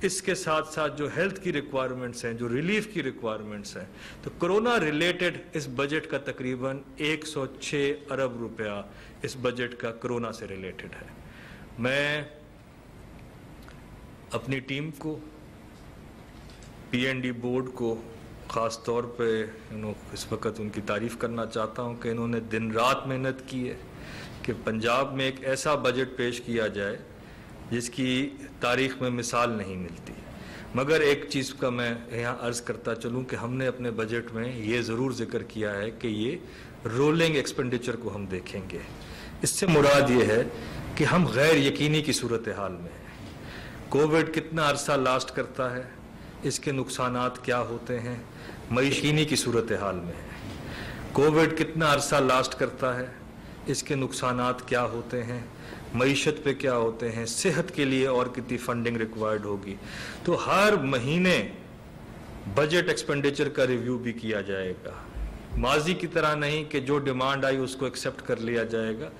इसके साथ साथ जो हेल्थ की रिक्वायरमेंट्स हैं, जो रिलीफ की रिक्वायरमेंट्स हैं, तो कोरोना रिलेटेड इस बजट का तकरीबन 106 अरब रुपया इस बजट का कोरोना से रिलेटेड है। मैं अपनी टीम को, पीएनडी बोर्ड को ख़ास तौर पे इस वक्त उनकी तारीफ़ करना चाहता हूं कि इन्होंने दिन रात मेहनत की है कि पंजाब में एक ऐसा बजट पेश किया जाए जिसकी तारीख़ में मिसाल नहीं मिलती। मगर एक चीज़ का मैं यहाँ अर्ज़ करता चलूँ कि हमने अपने बजट में ये ज़रूर जिक्र किया है कि ये रोलिंग एक्सपेंडिचर को हम देखेंगे। इससे मुराद ये है कि हम गैर यकीनी की सूरत हाल में हैं। कोविड कितना अरसा लास्ट करता है, इसके नुकसानात क्या होते हैं, मईशीनी की सूरत हाल में है। कोविड कितना अरसा लास्ट करता है, इसके नुकसानात क्या होते हैं, मईशत पे क्या होते हैं, सेहत के लिए और कितनी फंडिंग रिक्वायर्ड होगी। तो हर महीने बजट एक्सपेंडिचर का रिव्यू भी किया जाएगा। माजी की तरह नहीं कि जो डिमांड आई उसको एक्सेप्ट कर लिया जाएगा।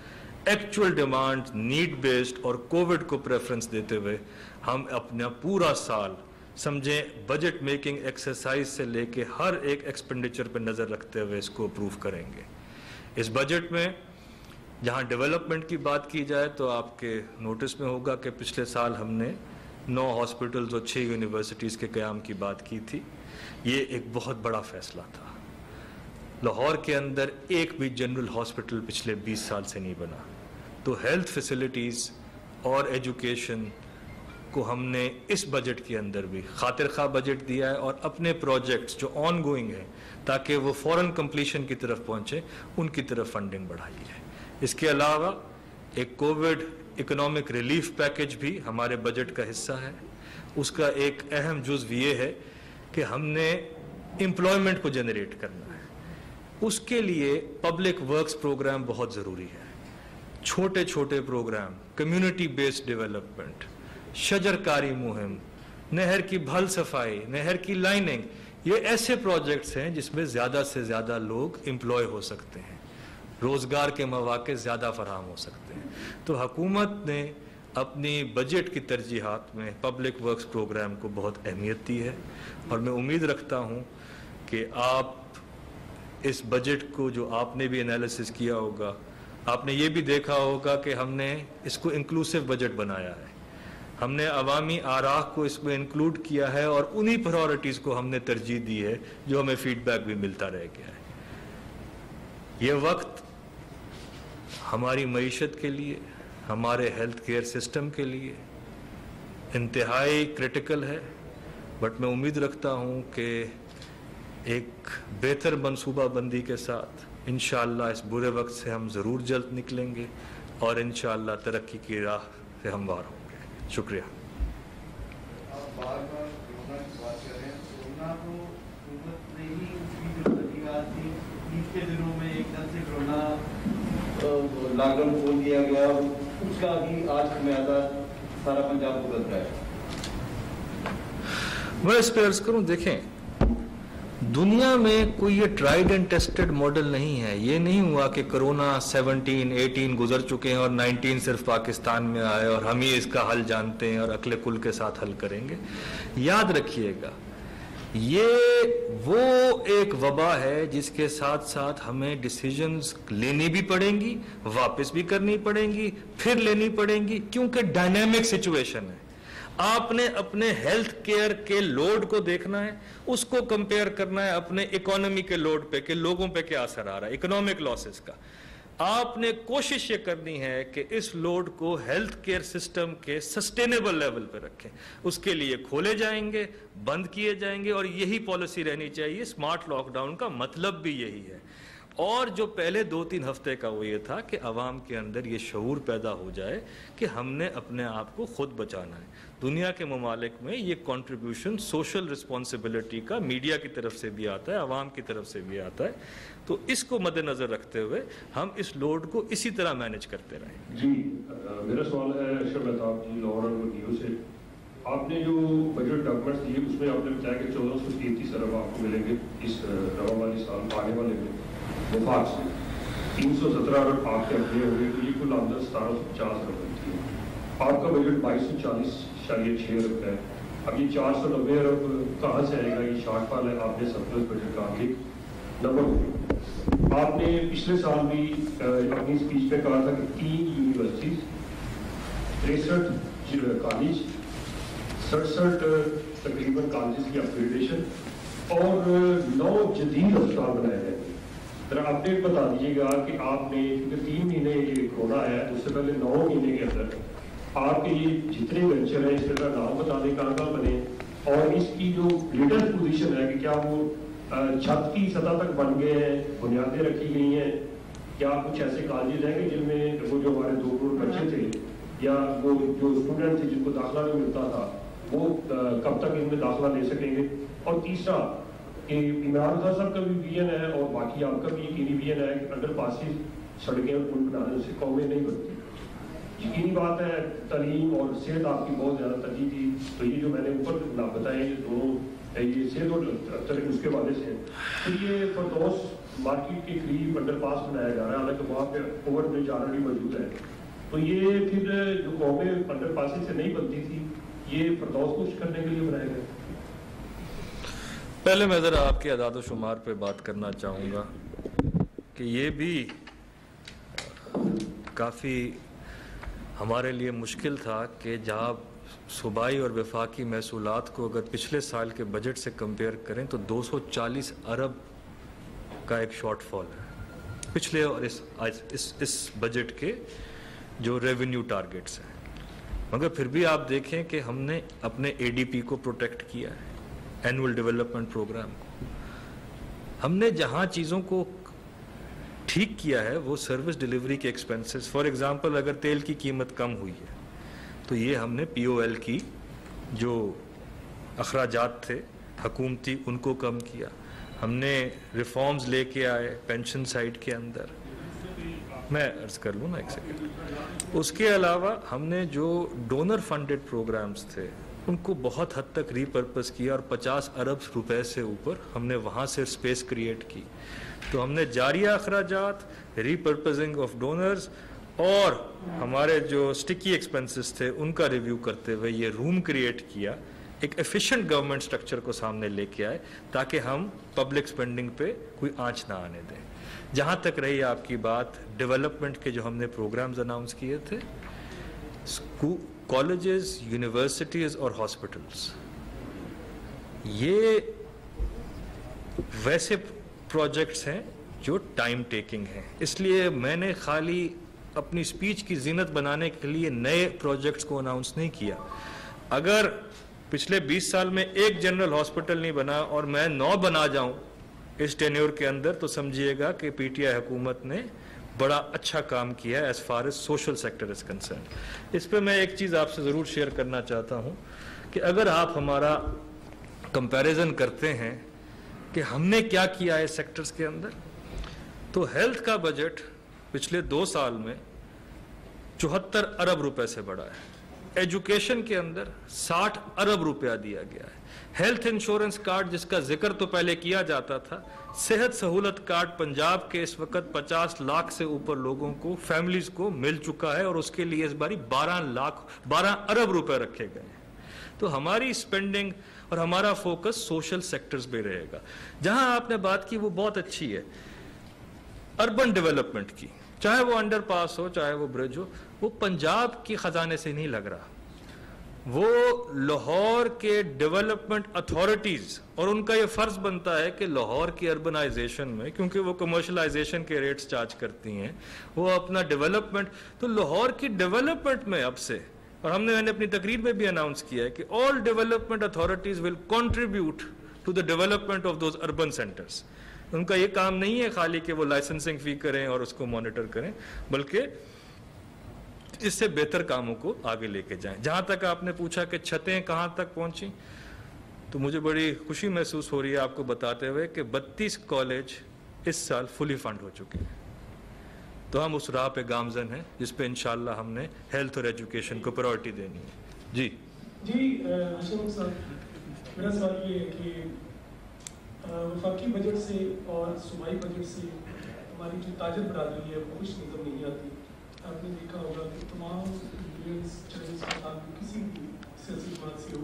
एक्चुअल डिमांड, नीड बेस्ड और कोविड को प्रेफरेंस देते हुए हम अपना पूरा साल समझें बजट मेकिंग एक्सरसाइज से लेके हर एक एक्सपेंडिचर पर नज़र रखते हुए इसको अप्रूव करेंगे। इस बजट में जहां डेवलपमेंट की बात की जाए तो आपके नोटिस में होगा कि पिछले साल हमने 9 हॉस्पिटल्स और 6 यूनिवर्सिटीज़ के क़याम की बात की थी। ये एक बहुत बड़ा फैसला था। लाहौर के अंदर एक भी जनरल हॉस्पिटल पिछले 20 साल से नहीं बना। तो हेल्थ फैसिलिटीज़ और एजुकेशन को हमने इस बजट के अंदर भी खातिर खा बजट दिया है और अपने प्रोजेक्ट्स जो ऑन गोइंग हैं ताकि वो फ़ौरन कंप्लीशन की तरफ पहुँचे, उनकी तरफ फंडिंग बढ़ाई है। इसके अलावा एक कोविड इकोनॉमिक रिलीफ पैकेज भी हमारे बजट का हिस्सा है। उसका एक अहम जुज़्व ये है कि हमने एम्प्लॉयमेंट को जनरेट करना है। उसके लिए पब्लिक वर्क्स प्रोग्राम बहुत ज़रूरी है। छोटे छोटे प्रोग्राम, कम्युनिटी बेस्ड डेवलपमेंट, शजरकारी मुहिम, नहर की भल सफाई, नहर की लाइनिंग, ये ऐसे प्रोजेक्ट्स हैं जिसमें ज़्यादा से ज़्यादा लोग एम्प्लॉय हो सकते हैं, रोज़गार के मौके ज़्यादा फराहम हो सकते हैं। तो हुकूमत ने अपनी बजट की तरजीहात में पब्लिक वर्क्स प्रोग्राम को बहुत अहमियत दी है और मैं उम्मीद रखता हूँ कि आप इस बजट को, जो आपने भी एनालिसिस किया होगा, आपने ये भी देखा होगा कि हमने इसको इंक्लूसिव बजट बनाया है। हमने अवामी आराह को इसमें इंक्लूड किया है और उन्हीं प्रायोरिटीज़ को हमने तरजीह दी है जो हमें फीडबैक भी मिलता रह गया है। ये वक्त हमारी मईशत के लिए, हमारे हेल्थ केयर सिस्टम के लिए इंतहाई क्रिटिकल है, बट मैं उम्मीद रखता हूँ कि एक बेहतर मनसूबाबंदी के साथ इंशाअल्लाह इस बुरे वक्त से हम ज़रूर जल्द निकलेंगे और इंशाअल्लाह तरक्की की राह से हमवार होंगे। शुक्रिया। आप बार-बार कोरोना की बात कर रहे हैं। कोरोना को हुकूमत ने ही उसकी जो तहकीकात थी, ईद के दिनों में एकदम से कोरोना लॉकडाउन खोल दिया गया, उसका भी आज खमियाजा सारा पंजाब भुगत रहा है। मैं इस पर अर्ज करूं, देखें, दुनिया में कोई ये ट्राइड एंड टेस्टेड मॉडल नहीं है। ये नहीं हुआ कि कोरोना 17, 18 गुजर चुके हैं और 19 सिर्फ पाकिस्तान में आए और हम ही इसका हल जानते हैं और अक्ल कुल के साथ हल करेंगे। याद रखिएगा, ये वो एक वबा है जिसके साथ साथ हमें डिसीजंस लेनी भी पड़ेंगी, वापस भी करनी पड़ेंगी, फिर लेनी पड़ेंगी, क्योंकि डायनेमिक सिचुएशन है। आपने अपने हेल्थ केयर के लोड को देखना है, उसको कंपेयर करना है अपने इकोनॉमी के लोड पे कि लोगों पे क्या असर आ रहा है, इकोनॉमिक लॉसेस का। आपने कोशिश ये करनी है कि इस लोड को हेल्थ केयर सिस्टम के सस्टेनेबल लेवल पे रखें। उसके लिए खोले जाएंगे, बंद किए जाएंगे और यही पॉलिसी रहनी चाहिए। स्मार्ट लॉकडाउन का मतलब भी यही है। और जो पहले 2-3 हफ्ते का वो ये था कि अवाम के अंदर ये शऊर पैदा हो जाए कि हमने अपने आप को खुद बचाना है। दुनिया के ममालिक में ये कंट्रीब्यूशन सोशल रिस्पॉन्सिबिलिटी का मीडिया की तरफ से भी आता है, अवाम की तरफ से भी आता है। तो इसको मद्देनजर रखते हुए हम इस लोड को इसी तरह मैनेज करते रहें। जी, मेरा सवाल है अशरफ मेहताब जी, लाहौर वीडियो से। आपने जो बजट डॉक्यूमेंट्स दिए उसमें आपने बताया कि 1433 अरब आपको मिलेंगे इस रवा वाले साल, आने वाले में वफाक से 317 अरब आपके अपने होंगे, तो ये कुल आमदन 1750 अरब बनती है। आपका बजट 2240.6 अरब का है। अब ये 490 अरब कहाँ से आएगा, ये शॉर्टफॉल है आपने सरप्लस बजट का आगे। नंबर 2, आपने पिछले साल भी अपनी स्पीच में कहा था कि 3 यूनिवर्सिटीज, 63 कॉलेज, 67 तकरीबन कॉलेज की अपग्रेडेशन और 9 जदीद अस्पताल बनाए गए। जरा अपडेट बता दीजिएगा कि आपने, क्योंकि 3 महीने ये कोरोना आया, उससे पहले 9 महीने के अंदर आपके ये जितने वेंचर हैं इसका नाम बता दें कहाँ कहाँ बने, और इसकी जो लेटेस्ट पोजीशन है कि क्या वो छत की सतह तक बन गए हैं, बुनियादें रखी गई हैं, क्या कुछ ऐसे कॉलेज हैं कि जिनमें वो जो हमारे 2 करोड़ बच्चे थे या वो जो स्टूडेंट थे जिनको दाखिला नहीं मिलता था वो कब तक इनमें दाखिला ले सकेंगे। और तीसरा कि इमरान खान साहब का भी विजन है और बाकी आपका भी यकीनी विजन है कि अंडर पासिस, सड़कें और पुल बनाने से कौमें नहीं बनती। यकीनी बात है तालीम और सेहत आपकी बहुत ज़्यादा तरजीह थी, तो ये जो मैंने ऊपर ना बताए ये दोनों ये सेहत और उसके वाले से, तो ये फरदौस मार्केट के करीब अंडर पास बनाया जा रहा है, हालांकि वहाँ पे ओवर ब्रिज ऑलरेडी मौजूद है। तो ये फिर जो कौमें अंडर पासिस से नहीं बनती थी, ये फरदौस को करने के लिए बनाया गया। पहले मैं ज़रा आपके अदाद शुमार पे बात करना चाहूँगा कि ये भी काफ़ी हमारे लिए मुश्किल था कि जहाँ सूबाई और वफाकी महसूलात को अगर पिछले साल के बजट से कंपेयर करें तो 240 अरब का एक शॉर्टफॉल है पिछले और इस बजट के जो रेवेन्यू टारगेट्स हैं। मगर फिर भी आप देखें कि हमने अपने एडीपी को प्रोटेक्ट किया है, एनुअल डेवलपमेंट प्रोग्राम को। हमने जहां चीज़ों को ठीक किया है वो सर्विस डिलीवरी के एक्सपेंसेस, फॉर एग्जांपल अगर तेल की कीमत कम हुई है तो ये हमने पीओएल की जो अखराजात थे हुकूमती उनको कम किया। हमने रिफॉर्म्स लेके आए पेंशन साइड के अंदर, मैं अर्ज कर लूँ ना एक सेकेंड। उसके अलावा हमने जो डोनर फंडेड प्रोग्राम्स थे उनको बहुत हद तक रीपर्पस किया और 50 अरब रुपए से ऊपर हमने वहाँ से स्पेस क्रिएट की। तो हमने जारिया अखराजात, रीपर्पसिंग ऑफ डोनर्स और हमारे जो स्टिकी एक्सपेंसेस थे उनका रिव्यू करते हुए ये रूम क्रिएट किया, एक एफिशिएंट गवर्नमेंट स्ट्रक्चर को सामने लेके आए ताकि हम पब्लिक स्पेंडिंग पे कोई आंच ना आने दें। जहाँ तक रही आपकी बात डेवलपमेंट के जो हमने प्रोग्राम्स अनाउंस किए थे, कॉलेजेस, यूनिवर्सिटीज़ और हॉस्पिटल्स, ये वैसे प्रोजेक्ट्स हैं जो टाइम टेकिंग हैं, इसलिए मैंने खाली अपनी स्पीच की जीनत बनाने के लिए नए प्रोजेक्ट्स को अनाउंस नहीं किया। अगर पिछले 20 साल में एक जनरल हॉस्पिटल नहीं बना और मैं 9 बना जाऊं इस टेन्योर के अंदर तो समझिएगा कि पीटीआई हुकूमत ने बड़ा अच्छा काम किया है as far as social sector is concern. इस पे मैं एक चीज़ आपसे ज़रूर शेयर करना चाहता हूं कि अगर आप हमारा कंपैरिजन करते हैं कि हमने क्या किया है सेक्टर्स के अंदर, तो हेल्थ का बजट पिछले 2 साल में 74 अरब रुपए से बढ़ा है, एजुकेशन के अंदर 60 अरब रुपया दिया गया है, हेल्थ इंश्योरेंस कार्ड जिसका जिक्र तो पहले किया जाता था, सेहत सहूलत कार्ड पंजाब के इस वक्त 50 लाख से ऊपर लोगों को, फैमिलीज को मिल चुका है और उसके लिए इस बारी 12 अरब रुपए रखे गए हैं। तो हमारी स्पेंडिंग और हमारा फोकस सोशल सेक्टर्स पे रहेगा। जहां आपने बात की वो बहुत अच्छी है, अर्बन डेवलपमेंट की, चाहे वो अंडरपास हो चाहे वो ब्रिज हो, वो पंजाब की खजाने से नहीं लग रहा, वो लाहौर के डेवलपमेंट अथॉरिटीज, और उनका ये फर्ज बनता है कि लाहौर की अर्बनाइजेशन में, क्योंकि वो कमर्शलाइजेशन के रेट्स चार्ज करती हैं, वो अपना डेवलपमेंट, तो लाहौर की डेवलपमेंट में अब से, और मैंने अपनी तकरीर में भी अनाउंस किया है कि all development authorities will contribute to the development of those urban centres. उनका ये काम नहीं है खाली कि वो लाइसेंसिंग फी करें और उसको मॉनिटर करें, बल्कि इससे बेहतर कामों को आगे लेके जाएं। जहां तक आपने पूछा कि छतें कहां तक पहुंची, तो मुझे बड़ी खुशी महसूस हो रही है आपको बताते हुए कि 32 कॉलेज इस साल फुली फंड हो चुके हैं। तो हम उस राह पे गामजन हैं जिस पे इंशाल्लाह हमने हेल्थ और एजुकेशन को प्रायोरिटी देनी है। जी अशरफ साहब, मेरा सवाल ये है कि वफाकी बजट से और सूबाई बजट से हमारी जो ताजर बरादरी है वो कुछ नजर नहीं आती। आपने देखा होगा कि तमाम यूनियंस चाहे किसी भी सियासी जमात से हो,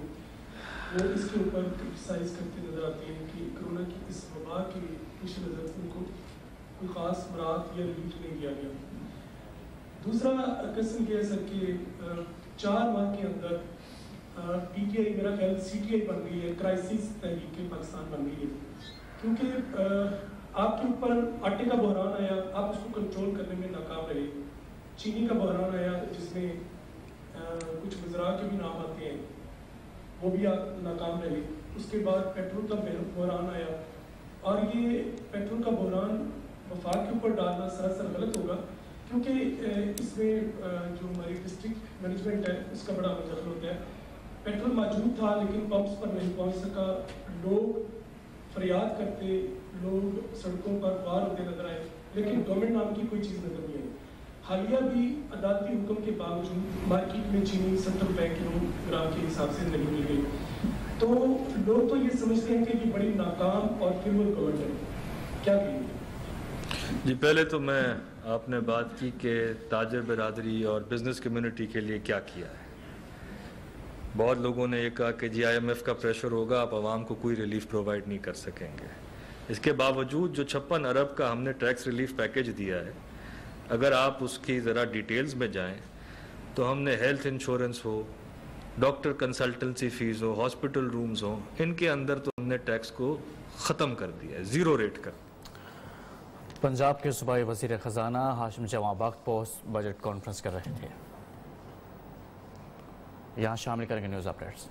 वो इसके ऊपर क्रिटिसाइज करते नज़र आते हैं कि कोरोना की इस वबा के पेश नज़र उनको कोई ख़ास मराहत या रिलीफ नहीं दिया गया। दूसरा क्वेश्चन ये है सर कि 4 माह के अंदर PTI मेरा ख्याल CTI बन गई है, क्राइसिस तहरीक पाकिस्तान बन गई है, क्योंकि आपके ऊपर आटे का बहरान आया, आप उसको कंट्रोल करने में नाकाम रहे। चीनी का बहरान आया जिसमें कुछ वज़रा के भी नाम आते हैं, वो भी आप नाकाम रहे। उसके बाद पेट्रोल का बहरान आया, और ये पेट्रोल का बहरान वफाक के ऊपर डालना सरासर गलत होगा, क्योंकि इसमें जो हमारी डिस्ट्रिक्ट मैनेजमेंट है उसका बड़ा दखल होता है। पेट्रोल मौजूद था लेकिन पंप्स पर नहीं पहुंच सका, लोग फरियाद करते, लोग सड़कों पर पार होते नजर आए, लेकिन गवर्नमेंट नाम की कोई चीज़ नजर नहीं आई। हालिया भी अदालती हुक्म के बावजूद मार्केट में चीनी 70 रुपए किलोग्राम के हिसाब से नहीं मिल गई, तो लोग तो ये समझते हैं कि ये बड़ी नाकाम और फेवर गवर्नमेंट है। क्या कहेंगे? जी, पहले तो मैं आपने बात की कि ताजर बिरादरी और बिजनेस कम्युनिटी के लिए क्या किया है। बहुत लोगों ने ये कहा कि जी IMF का प्रेशर होगा, आप आवाम को कोई रिलीफ प्रोवाइड नहीं कर सकेंगे। इसके बावजूद जो 56 अरब का हमने टैक्स रिलीफ पैकेज दिया है, अगर आप उसकी ज़रा डिटेल्स में जाएं तो हमने हेल्थ इंश्योरेंस हो, डॉक्टर कंसल्टेंसी फ़ीस हो, हॉस्पिटल रूम्स हो, इनके अंदर तो हमने टैक्स को ख़त्म कर दिया है, 0 रेट का। पंजाब के सूबाई वज़ीर ख़जाना हाशिम जमां वक्त पोस्ट बजट कॉन्फ्रेंस कर रहे थे। यहाँ शामिल करेंगे न्यूज़ अपडेट्स।